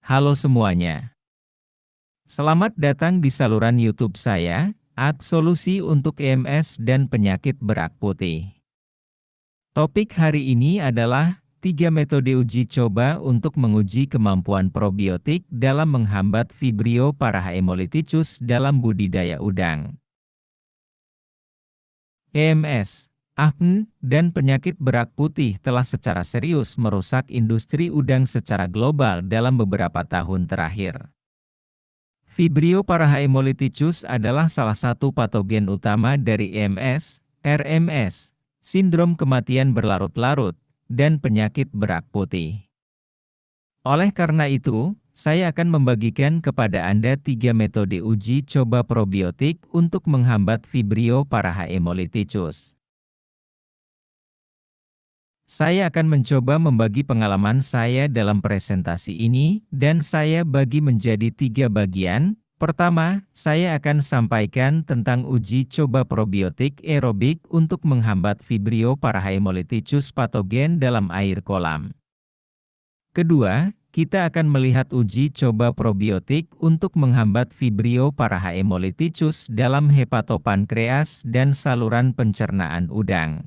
Halo semuanya. Selamat datang di saluran YouTube saya, Solusi untuk EMS dan Penyakit Berak Putih. Topik hari ini adalah 3 metode uji coba untuk menguji kemampuan probiotik dalam menghambat Vibrio parahaemolyticus dalam budidaya udang. EMS, akne, dan penyakit berak putih telah secara serius merusak industri udang secara global dalam beberapa tahun terakhir. Vibrio parahaemolyticus adalah salah satu patogen utama dari EMS, RMS, sindrom kematian berlarut-larut, dan penyakit berak putih. Oleh karena itu, saya akan membagikan kepada Anda 3 metode uji coba probiotik untuk menghambat Vibrio parahaemolyticus. Saya akan mencoba membagi pengalaman saya dalam presentasi ini, dan saya bagi menjadi 3 bagian. Pertama, saya akan sampaikan tentang uji coba probiotik aerobik untuk menghambat Vibrio parahaemolyticus patogen dalam air kolam. Kedua, kita akan melihat uji coba probiotik untuk menghambat Vibrio parahaemolyticus dalam hepatopankreas dan saluran pencernaan udang.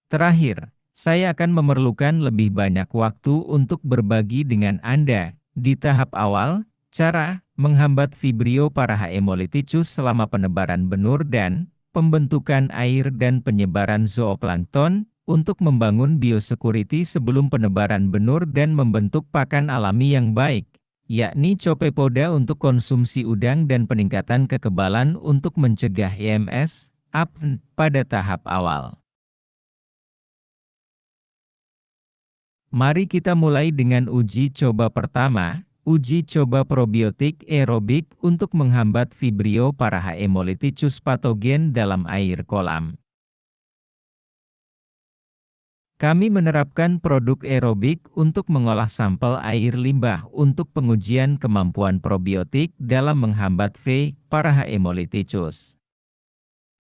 Terakhir, saya akan memerlukan lebih banyak waktu untuk berbagi dengan Anda, di tahap awal, cara menghambat Vibrio parahaemolyticus selama penebaran benur dan pembentukan air dan penyebaran zooplankton, untuk membangun biosecurity sebelum penebaran benur dan membentuk pakan alami yang baik, yakni Copepoda untuk konsumsi udang dan peningkatan kekebalan untuk mencegah EMS, akne, pada tahap awal. Mari kita mulai dengan uji coba pertama, uji coba probiotik aerobik untuk menghambat Vibrio parahaemolyticus patogen dalam air kolam. Kami menerapkan produk aerobik untuk mengolah sampel air limbah untuk pengujian kemampuan probiotik dalam menghambat V. parahaemolyticus.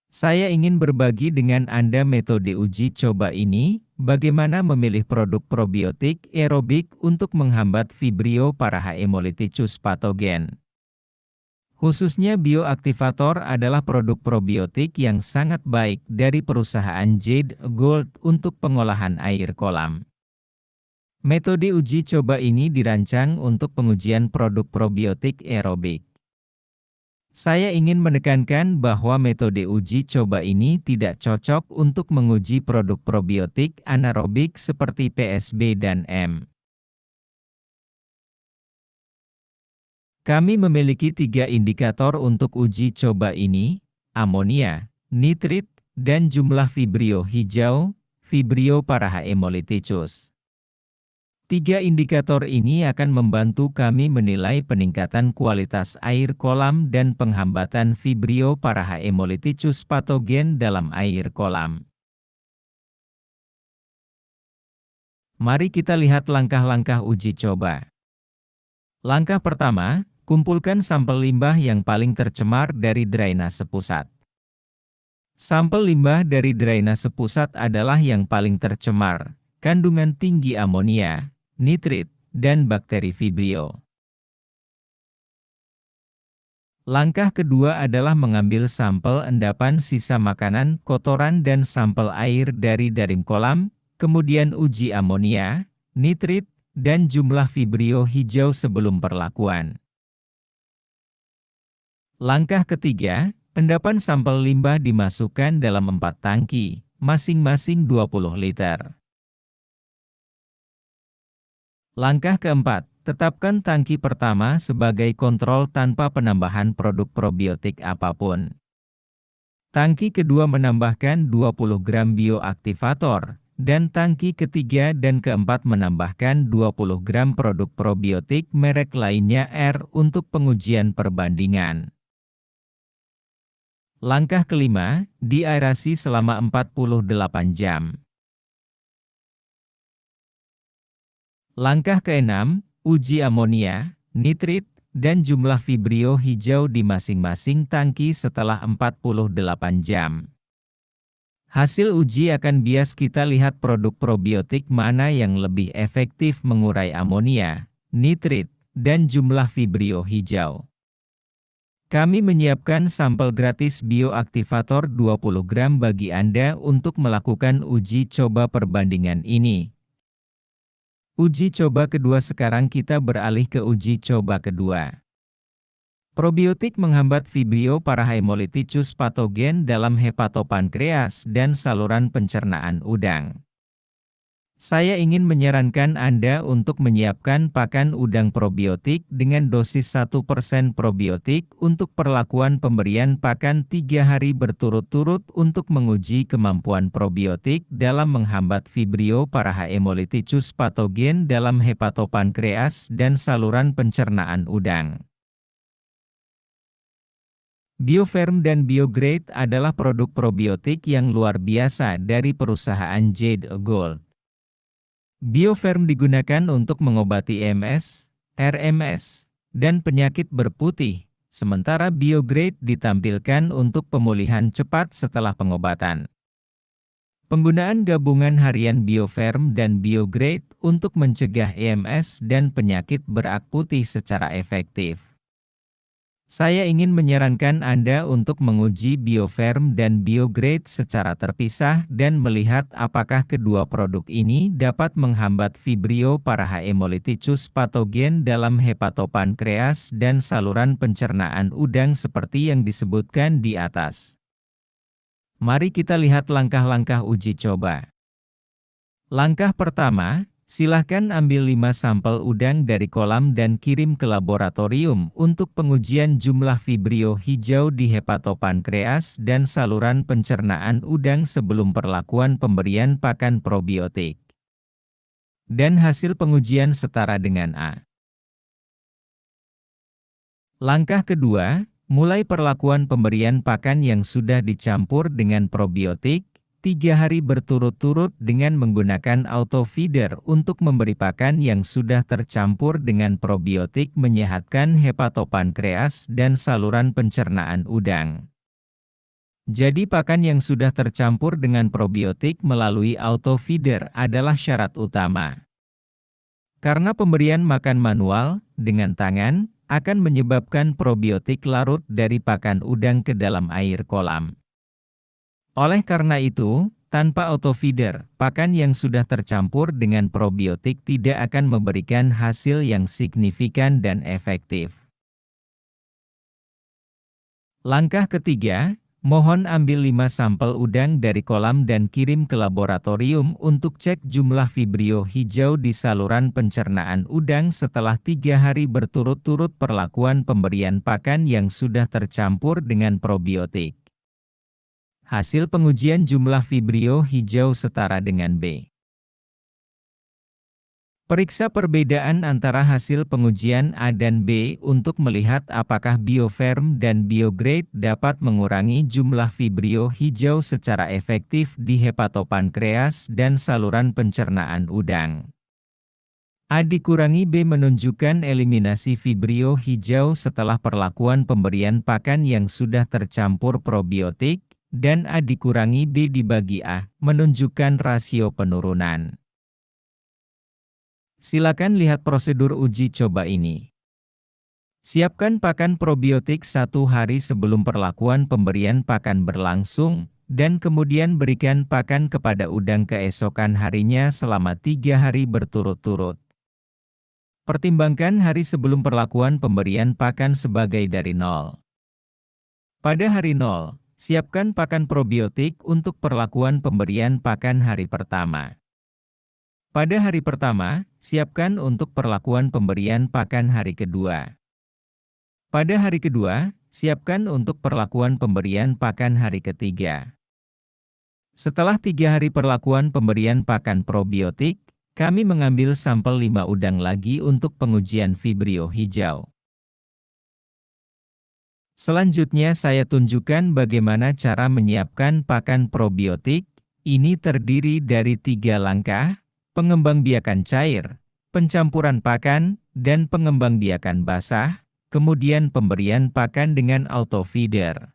Saya ingin berbagi dengan Anda metode uji coba ini, bagaimana memilih produk probiotik aerobik untuk menghambat Vibrio parahaemolyticus patogen. Khususnya bioaktivator adalah produk probiotik yang sangat baik dari perusahaan Jade Gold untuk pengolahan air kolam. Metode uji coba ini dirancang untuk pengujian produk probiotik aerobik. Saya ingin menekankan bahwa metode uji coba ini tidak cocok untuk menguji produk probiotik anaerobik seperti PSB dan M. Kami memiliki 3 indikator untuk uji coba ini, amonia, nitrit, dan jumlah Vibrio hijau, Vibrio parahaemolyticus. 3 indikator ini akan membantu kami menilai peningkatan kualitas air kolam dan penghambatan Vibrio parahaemolyticus patogen dalam air kolam. Mari kita lihat langkah-langkah uji coba. Langkah pertama, kumpulkan sampel limbah yang paling tercemar dari drainase pusat. Sampel limbah dari drainase pusat adalah yang paling tercemar, kandungan tinggi amonia, nitrit, dan bakteri Vibrio. Langkah kedua adalah mengambil sampel endapan sisa makanan, kotoran dan sampel air dari darim kolam, kemudian uji amonia, nitrit, dan jumlah Vibrio hijau sebelum perlakuan. Langkah ketiga, endapan sampel limbah dimasukkan dalam 4 tangki, masing-masing 20 liter. Langkah keempat, tetapkan tangki pertama sebagai kontrol tanpa penambahan produk probiotik apapun. Tangki kedua menambahkan 20 gram bioaktivator, dan tangki ketiga dan keempat menambahkan 20 gram produk probiotik merek lainnya R untuk pengujian perbandingan. Langkah kelima, diaerasi selama 48 jam. Langkah keenam, uji amonia, nitrit, dan jumlah Vibrio hijau di masing-masing tangki setelah 48 jam. Hasil uji akan bias kita lihat produk probiotik mana yang lebih efektif mengurai amonia, nitrit, dan jumlah Vibrio hijau. Kami menyiapkan sampel gratis bioaktivator 20 gram bagi Anda untuk melakukan uji coba perbandingan ini. Uji coba kedua. Sekarang kita beralih ke uji coba kedua. Probiotik menghambat Vibrio parahemolyticus patogen dalam hepatopankreas dan saluran pencernaan udang. Saya ingin menyarankan Anda untuk menyiapkan pakan udang probiotik dengan dosis 1% probiotik untuk perlakuan pemberian pakan 3 hari berturut-turut untuk menguji kemampuan probiotik dalam menghambat Vibrio parahemolyticus patogen dalam hepatopankreas dan saluran pencernaan udang. Bioferm dan Biograde adalah produk probiotik yang luar biasa dari perusahaan Jade Gold. Bioferm digunakan untuk mengobati MS, RMS, dan penyakit berputih, sementara Biograde ditampilkan untuk pemulihan cepat setelah pengobatan. Penggunaan gabungan harian Bioferm dan Biograde untuk mencegah EMS dan penyakit berak putih secara efektif. Saya ingin menyarankan Anda untuk menguji Bioferm dan Biograde secara terpisah dan melihat apakah kedua produk ini dapat menghambat Vibrio parahemolyticus patogen dalam hepatopankreas dan saluran pencernaan udang seperti yang disebutkan di atas. Mari kita lihat langkah-langkah uji coba. Langkah pertama, silahkan ambil 5 sampel udang dari kolam dan kirim ke laboratorium untuk pengujian jumlah Vibrio hijau di hepatopankreas dan saluran pencernaan udang sebelum perlakuan pemberian pakan probiotik. Dan hasil pengujian setara dengan A. Langkah kedua, mulai perlakuan pemberian pakan yang sudah dicampur dengan probiotik, 3 hari berturut-turut dengan menggunakan autofeeder untuk memberi pakan yang sudah tercampur dengan probiotik menyehatkan hepatopankreas dan saluran pencernaan udang. Jadi pakan yang sudah tercampur dengan probiotik melalui autofeeder adalah syarat utama. Karena pemberian makan manual, dengan tangan, akan menyebabkan probiotik larut dari pakan udang ke dalam air kolam. Oleh karena itu, tanpa autofeeder, pakan yang sudah tercampur dengan probiotik tidak akan memberikan hasil yang signifikan dan efektif. Langkah ketiga, mohon ambil 5 sampel udang dari kolam dan kirim ke laboratorium untuk cek jumlah Vibrio hijau di saluran pencernaan udang setelah 3 hari berturut-turut perlakuan pemberian pakan yang sudah tercampur dengan probiotik. Hasil pengujian jumlah Vibrio hijau setara dengan B. Periksa perbedaan antara hasil pengujian A dan B untuk melihat apakah Bioferm dan Biograde dapat mengurangi jumlah Vibrio hijau secara efektif di hepatopankreas dan saluran pencernaan udang. A dikurangi B menunjukkan eliminasi Vibrio hijau setelah perlakuan pemberian pakan yang sudah tercampur probiotik, dan A dikurangi B dibagi A, menunjukkan rasio penurunan. Silakan lihat prosedur uji coba ini. Siapkan pakan probiotik 1 hari sebelum perlakuan pemberian pakan berlangsung, dan kemudian berikan pakan kepada udang keesokan harinya selama 3 hari berturut-turut. Pertimbangkan hari sebelum perlakuan pemberian pakan sebagai dari 0. Pada hari 0, siapkan pakan probiotik untuk perlakuan pemberian pakan hari pertama. Pada hari pertama, siapkan untuk perlakuan pemberian pakan hari kedua. Pada hari kedua, siapkan untuk perlakuan pemberian pakan hari ketiga. Setelah 3 hari perlakuan pemberian pakan probiotik, kami mengambil sampel 5 udang lagi untuk pengujian Vibrio hijau. Selanjutnya saya tunjukkan bagaimana cara menyiapkan pakan probiotik. Ini terdiri dari 3 langkah, pengembangbiakan cair, pencampuran pakan, dan pengembangbiakan basah, kemudian pemberian pakan dengan autofeeder.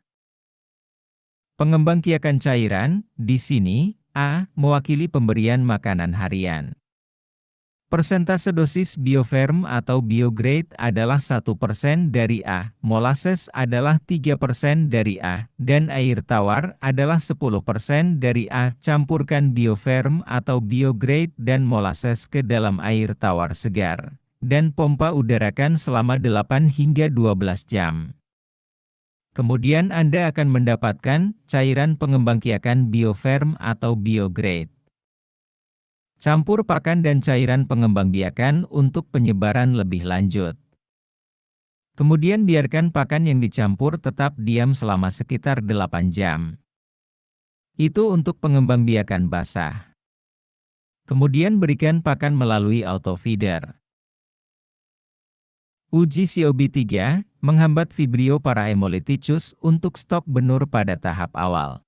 Pengembangbiakan cairan, di sini, A, mewakili pemberian makanan harian. Persentase dosis biofarm atau biograde adalah 1% dari A, molasses adalah 3% dari A, dan air tawar adalah 10% dari A. Campurkan biofarm atau biograde dan molasses ke dalam air tawar segar, dan pompa udarakan selama 8 hingga 12 jam. Kemudian Anda akan mendapatkan cairan pengembangbiakan biofarm atau biograde. Campur pakan dan cairan pengembangbiakan untuk penyebaran lebih lanjut. Kemudian biarkan pakan yang dicampur tetap diam selama sekitar 8 jam. Itu untuk pengembangbiakan basah. Kemudian berikan pakan melalui autofeeder. Uji COB3 menghambat Vibrio parahemolyticus untuk stok benur pada tahap awal.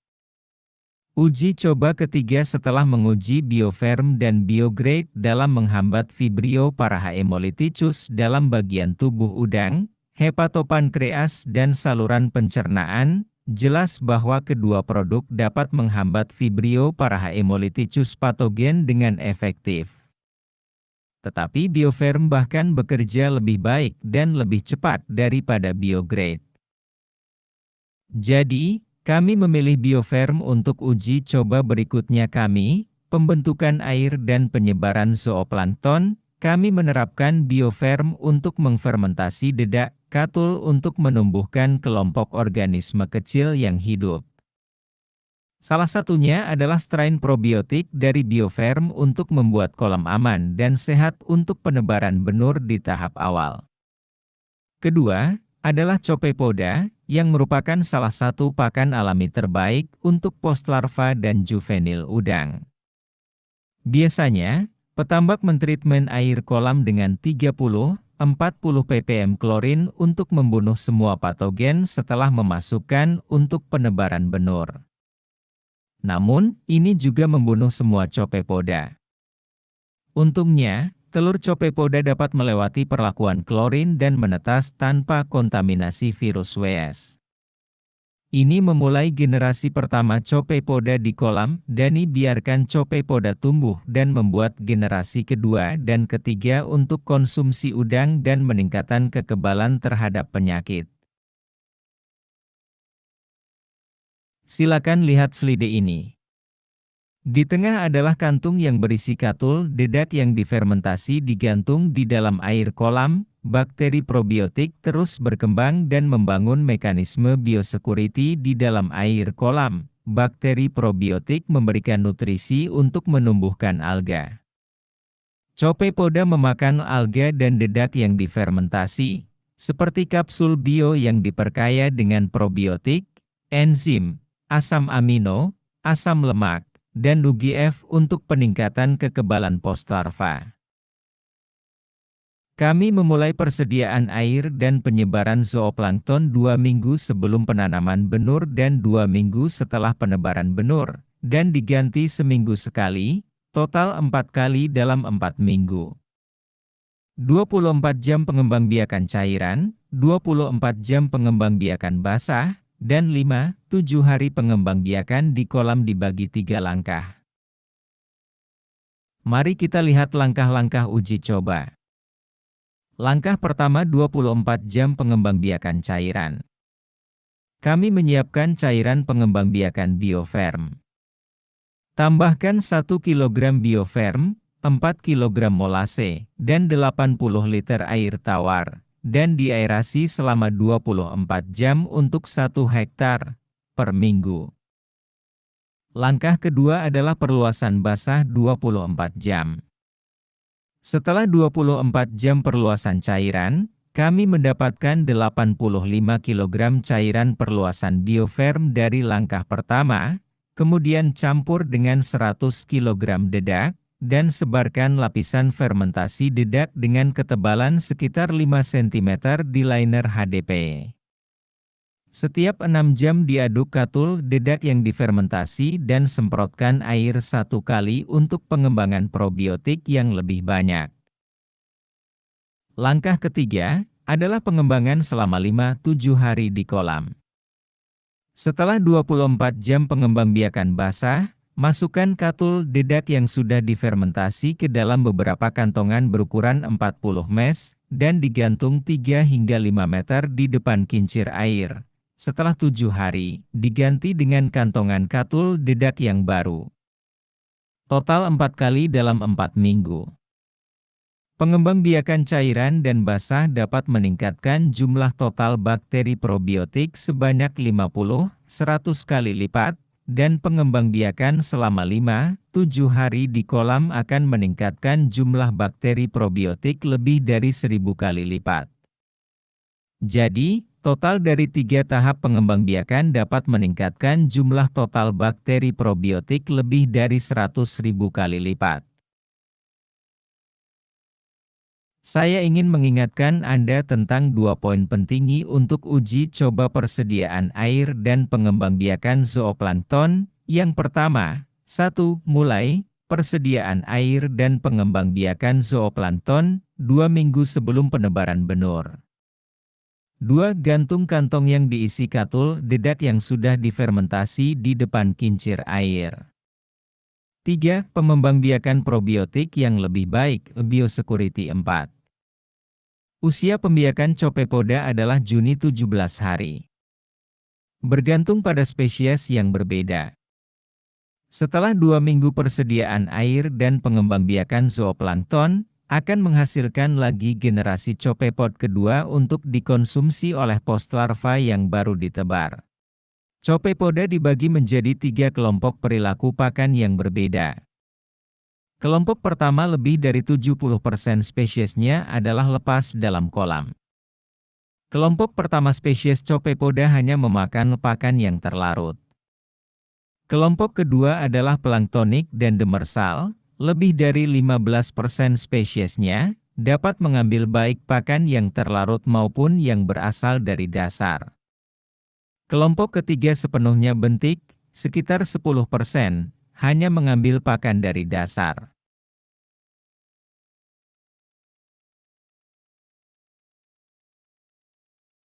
Uji coba ketiga setelah menguji biofarm dan biograde dalam menghambat Vibrio parahemolyticus dalam bagian tubuh udang, hepatopankreas dan saluran pencernaan, jelas bahwa kedua produk dapat menghambat Vibrio parahemolyticus patogen dengan efektif. Tetapi biofarm bahkan bekerja lebih baik dan lebih cepat daripada biograde. Jadi, kami memilih biofarm untuk uji coba berikutnya. Pembentukan air dan penyebaran zooplankton. Kami menerapkan biofarm untuk mengfermentasi dedak katul untuk menumbuhkan kelompok organisme kecil yang hidup. Salah satunya adalah strain probiotik dari biofarm untuk membuat kolam aman dan sehat untuk penebaran benur di tahap awal. Kedua, adalah Copepoda, yang merupakan salah satu pakan alami terbaik untuk postlarva dan juvenil udang. Biasanya, petambak mentreatment air kolam dengan 30–40 ppm klorin untuk membunuh semua patogen setelah memasukkan untuk penebaran benur. Namun, ini juga membunuh semua Copepoda. Untungnya, telur Copepoda dapat melewati perlakuan klorin dan menetas tanpa kontaminasi virus WS. Ini memulai generasi pertama Copepoda di kolam, dan biarkan Copepoda tumbuh dan membuat generasi kedua dan ketiga untuk konsumsi udang dan meningkatkan kekebalan terhadap penyakit. Silakan lihat slide ini. Di tengah adalah kantung yang berisi katul dedak yang difermentasi digantung di dalam air kolam. Bakteri probiotik terus berkembang dan membangun mekanisme biosecurity di dalam air kolam. Bakteri probiotik memberikan nutrisi untuk menumbuhkan alga. Copepoda memakan alga dan dedak yang difermentasi, seperti kapsul bio yang diperkaya dengan probiotik, enzim, asam amino, asam lemak, dan UGF untuk peningkatan kekebalan postlarva. Kami memulai persediaan air dan penyebaran zooplankton 2 minggu sebelum penanaman benur dan 2 minggu setelah penebaran benur, dan diganti seminggu sekali, total 4 kali dalam 4 minggu. 24 jam pengembangbiakan cairan, 24 jam pengembangbiakan basah, dan 5–7 hari pengembangbiakan di kolam dibagi 3 langkah. Mari kita lihat langkah-langkah uji coba. Langkah pertama, 24 jam pengembangbiakan cairan. Kami menyiapkan cairan pengembangbiakan biofarm. Tambahkan 1 kg biofarm, 4 kg molase, dan 80 liter air tawar, dan diaerasi selama 24 jam untuk 1 hektar per minggu. Langkah kedua adalah perluasan basah 24 jam. Setelah 24 jam perluasan cairan, kami mendapatkan 85 kg cairan perluasan biofarm dari langkah pertama, kemudian campur dengan 100 kg dedak, dan sebarkan lapisan fermentasi dedak dengan ketebalan sekitar 5 cm di liner HDP. Setiap 6 jam diaduk katul dedak yang difermentasi dan semprotkan air 1 kali untuk pengembangan probiotik yang lebih banyak. Langkah ketiga adalah pengembangan selama 5–7 hari di kolam. Setelah 24 jam pengembangbiakan basah, Masukkan katul dedak yang sudah difermentasi ke dalam beberapa kantongan berukuran 40 mes, dan digantung 3 hingga 5 meter di depan kincir air. Setelah 7 hari, diganti dengan kantongan katul dedak yang baru. Total 4 kali dalam 4 minggu. Pengembangbiakan cairan dan basah dapat meningkatkan jumlah total bakteri probiotik sebanyak 50-100 kali lipat, dan pengembangbiakan selama 5-7 hari di kolam akan meningkatkan jumlah bakteri probiotik lebih dari 1000 kali lipat. Jadi, total dari 3 tahap pengembangbiakan dapat meningkatkan jumlah total bakteri probiotik lebih dari 100.000 kali lipat. Saya ingin mengingatkan Anda tentang 2 poin penting untuk uji coba persediaan air dan pengembangbiakan zooplankton. Yang pertama, 1. Mulai persediaan air dan pengembangbiakan zooplankton 2 minggu sebelum penebaran benur. 2. Gantung kantong yang diisi katul dedak yang sudah difermentasi di depan kincir air. 3. Pengembangbiakan probiotik yang lebih baik, biosecurity 4. Usia pembiakan Copepoda adalah Juni 17 hari. Bergantung pada spesies yang berbeda. Setelah 2 minggu persediaan air dan pengembangbiakan zooplankton, akan menghasilkan lagi generasi Copepod kedua untuk dikonsumsi oleh postlarva yang baru ditebar. Copepoda dibagi menjadi 3 kelompok perilaku pakan yang berbeda. Kelompok pertama lebih dari 70% spesiesnya adalah lepas dalam kolam. Kelompok pertama spesies Copepoda hanya memakan pakan yang terlarut. Kelompok kedua adalah planktonik dan demersal, lebih dari 15% spesiesnya dapat mengambil baik pakan yang terlarut maupun yang berasal dari dasar. Kelompok ketiga sepenuhnya bentik, sekitar 10%, hanya mengambil pakan dari dasar.